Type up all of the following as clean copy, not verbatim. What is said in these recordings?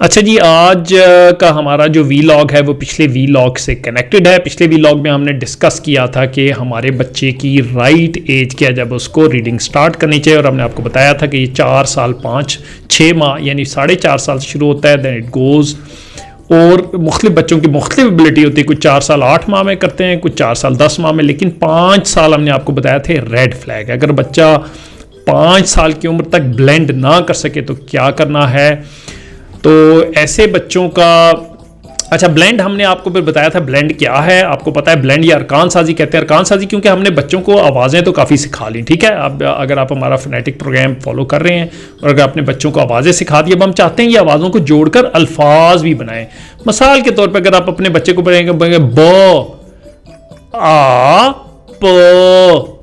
अच्छा जी, आज का हमारा जो वीलॉग है वो पिछले वीलॉग से कनेक्टेड है। पिछले वीलॉग में हमने डिस्कस किया था कि हमारे बच्चे की राइट एज क्या है जब उसको रीडिंग स्टार्ट करनी चाहिए, और हमने आपको बताया था कि ये 4 साल 5-6 माह यानी 4.5 साल से शुरू होता है, देन इट गोज़। और मुख्तलिफ बच्चों की मुख्तलिफ एबिलिटी होती है, कुछ 4 साल 8 माह में करते हैं, कुछ 4 साल 10 माह में, लेकिन 5 साल हमने आपको बताया थे रेड फ्लैग। अगर बच्चा 5 साल की उम्र तक ब्लेंड ना कर सके तो क्या करना है। तो ऐसे बच्चों का अच्छा ब्लेंड हमने आपको फिर बताया था। ब्लेंड क्या है आपको पता है, ब्लेंड या अरकान साजी कहते हैं। अरकान साजी क्योंकि हमने बच्चों को आवाज़ें तो काफ़ी सिखा ली, ठीक है। अब अगर आप हमारा फोनेटिक प्रोग्राम फॉलो कर रहे हैं और अगर आपने बच्चों को आवाज़ें सिखा दी, अब हम चाहते हैं ये आवाज़ों को जोड़कर अल्फाज भी बनाएं। मिसाल के तौर पर अगर आप अपने बच्चे को पढ़ेंगे ब आ प,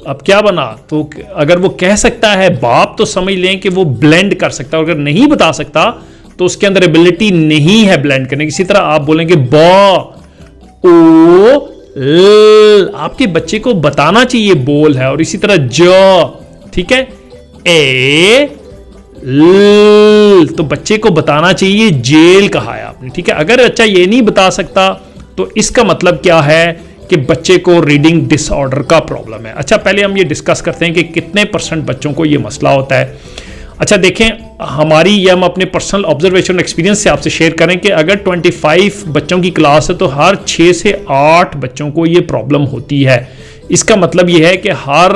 अब क्या बना, तो अगर वो कह सकता है बाप तो समझ लें कि वो ब्लेंड कर सकता है, अगर नहीं बता सकता तो उसके अंदर एबिलिटी नहीं है ब्लेंड करने की। इसी तरह आप बोलेंगे ब ओ ल, आपके बच्चे को बताना चाहिए बोल है। और इसी तरह ज, ठीक है, ए ल, तो बच्चे को बताना चाहिए जेल कहा है आपने, ठीक है। अगर बच्चा ये नहीं बता सकता तो इसका मतलब क्या है कि बच्चे को रीडिंग डिसऑर्डर का प्रॉब्लम है। अच्छा, पहले हम ये डिस्कस करते हैं कि कितने % बच्चों को ये मसला होता है। अच्छा देखें, हमारी ये हम अपने पर्सनल ऑब्जर्वेशन एक्सपीरियंस से आपसे शेयर करें कि अगर 25 बच्चों की क्लास है तो हर 6 से 8 बच्चों को ये प्रॉब्लम होती है। इसका मतलब ये है कि हर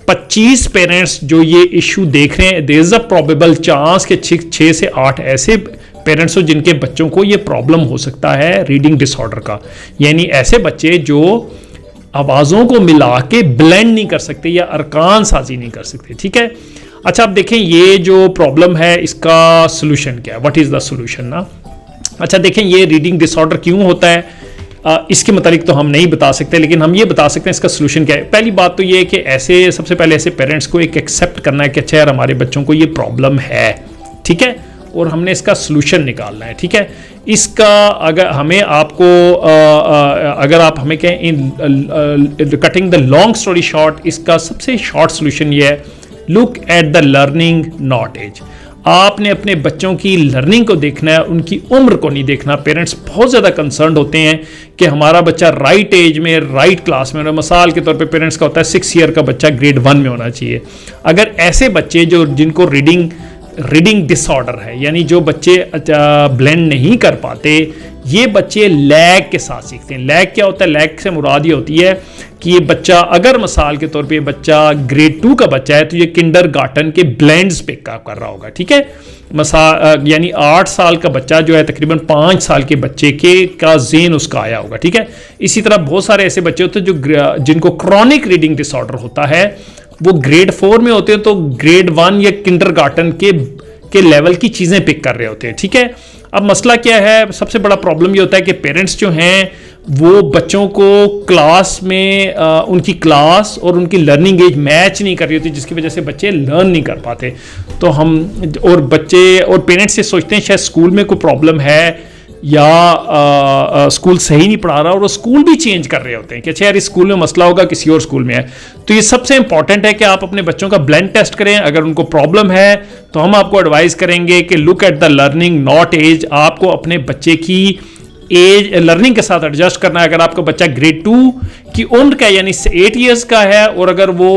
25 पेरेंट्स जो ये इशू देख रहे हैं, there is a probable chance कि 6 से 8 ऐसे पेरेंट्स हो जिनके बच्चों को ये प्रॉब्लम हो सकता है रीडिंग डिसऑर्डर का। यानी ऐसे बच्चे जो आवाज़ों को मिला के ब्लेंड नहीं कर सकते या अरकान साजी नहीं कर सकते, ठीक है। अच्छा, आप देखें ये जो प्रॉब्लम है इसका सोल्यूशन क्या है, व्हाट इज़ द सोल्यूशन ना। अच्छा देखें, ये रीडिंग डिसऑर्डर क्यों होता है इसके मतलब तो हम नहीं बता सकते, लेकिन हम ये बता सकते हैं इसका सोल्यूशन क्या है। पहली बात तो ये है कि ऐसे सबसे पहले ऐसे पेरेंट्स को एक एक्सेप्ट करना है कि अच्छा यार हमारे बच्चों को ये प्रॉब्लम है, ठीक है, और हमने इसका सोल्यूशन निकालना है, ठीक है। इसका अगर हमें आपको अगर आप हमें कहें in cutting the long story short, इसका सबसे शॉर्ट सोल्यूशन ये है, look at the learning not age. आपने अपने बच्चों की लर्निंग को देखना है, उनकी उम्र को नहीं देखना। पेरेंट्स बहुत ज़्यादा कंसर्न होते हैं कि हमारा बच्चा राइट एज में राइट क्लास में। मिसाल के तौर पे पेरेंट्स का होता है 6 ईयर का बच्चा ग्रेड 1 में होना चाहिए। अगर ऐसे बच्चे जो जिनको रीडिंग डिसऑर्डर है, यानी जो बच्चे ब्लेंड नहीं कर पाते, ये बच्चे लैग के साथ सीखते हैं। लैग क्या होता है, लैग से मुराद ये होती है कि ये बच्चा अगर मिसाल के तौर पे ये बच्चा ग्रेड 2 का बच्चा है तो ये किंडरगार्टन के ब्लेंड्स पिक कर रहा होगा, ठीक है। यानी 8 साल का बच्चा जो है तकरीबन 5 साल के बच्चे का ज़ेन उसका आया होगा, ठीक है। इसी तरह बहुत सारे ऐसे बच्चे होते हैं जो जिनको क्रॉनिक रीडिंग डिसऑर्डर होता है, वो ग्रेड 4 में होते हैं तो ग्रेड 1 या किंडरगार्टन के लेवल की चीज़ें पिक कर रहे होते हैं, ठीक है। अब मसला क्या है, सबसे बड़ा प्रॉब्लम ये होता है कि पेरेंट्स जो हैं वो बच्चों को क्लास में उनकी क्लास और उनकी लर्निंग एज मैच नहीं कर रही होती, जिसकी वजह से बच्चे लर्न नहीं कर पाते। तो हम और बच्चे और पेरेंट्स से सोचते हैं शायद स्कूल में कोई प्रॉब्लम है या स्कूल सही नहीं पढ़ा रहा, और वो स्कूल भी चेंज कर रहे होते हैं कि अच्छा यार इस स्कूल में मसला होगा, किसी और स्कूल में है। तो ये सबसे इंपॉर्टेंट है कि आप अपने बच्चों का ब्लेंड टेस्ट करें। अगर उनको प्रॉब्लम है तो हम आपको एडवाइस करेंगे कि look at the learning not age. आपको अपने बच्चे की एज लर्निंग के साथ एडजस्ट करना है। अगर आपका बच्चा ग्रेड 2 की उम्र का यानी 8 ईयर्स का है और अगर वो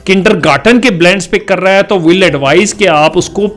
किंडरगार्टन के ब्लेंड्स पिक कर रहा है तो विल एडवाइस कि आप उसको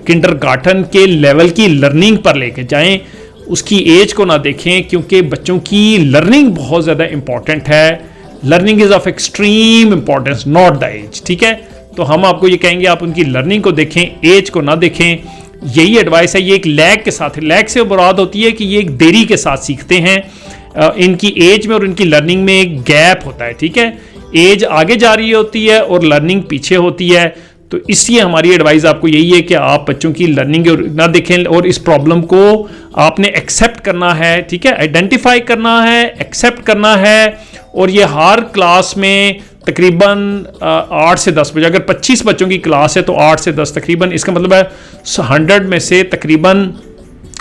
किंडरगार्टन के लेवल की लर्निंग पर लेके जाएं, उसकी एज को ना देखें, क्योंकि बच्चों की लर्निंग बहुत ज़्यादा इंपॉर्टेंट है। Learning is of extreme importance, not the age, ठीक है। तो हम आपको ये कहेंगे आप उनकी लर्निंग को देखें, एज को ना देखें। यही एडवाइस है। ये एक लैग के साथ है। लैग से मुराद होती है कि ये एक देरी के साथ सीखते हैं। इनकी एज में और इनकी लर्निंग में एक गैप होता है, ठीक है। एज आगे जा रही होती है और लर्निंग पीछे होती है। तो इसलिए हमारी एडवाइस आपको यही है कि आप बच्चों की लर्निंग ना देखें और इस प्रॉब्लम को आपने एक्सेप्ट करना है, ठीक है, आइडेंटिफाई करना है, एक्सेप्ट करना है। और ये हर क्लास में तकरीबन 8 से 10 बजे, अगर 25 बच्चों की क्लास है तो 8 से 10 तकरीबन, इसका मतलब है 100 में से तकरीबन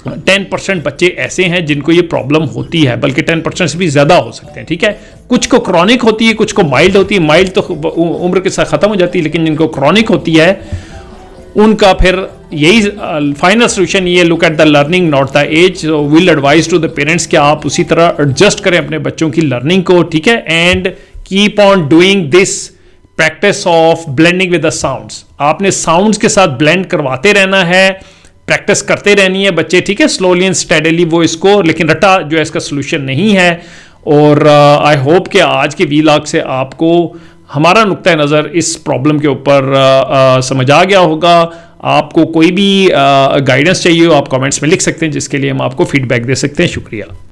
10% बच्चे ऐसे हैं जिनको ये प्रॉब्लम होती है, बल्कि 10% से भी ज़्यादा हो सकते हैं, ठीक है। कुछ को क्रॉनिक होती है, कुछ को माइल्ड होती है। माइल्ड तो उम्र के साथ ख़त्म हो जाती है, लेकिन जिनको क्रॉनिक होती है उनका फिर यही फाइनल सोल्यूशन ये, look at the learning not the age. Will advise to the parents कि आप उसी तरह एडजस्ट करें अपने बच्चों की लर्निंग को, ठीक है। And keep on doing this practice of blending with the sounds. आपने साउंड्स के साथ ब्लेंड करवाते रहना है, प्रैक्टिस करते रहनी है बच्चे, ठीक है, स्लोली एंड स्टेडली वो इसको, लेकिन रटा जो है इसका सोल्यूशन नहीं है। और आई होप कि आज के वीलॉग से आपको हमारा नुक्ता नज़र इस प्रॉब्लम के ऊपर समझ आ गया होगा। आपको कोई भी गाइडेंस चाहिए हो आप कमेंट्स में लिख सकते हैं, जिसके लिए हम आपको फीडबैक दे सकते हैं। शुक्रिया।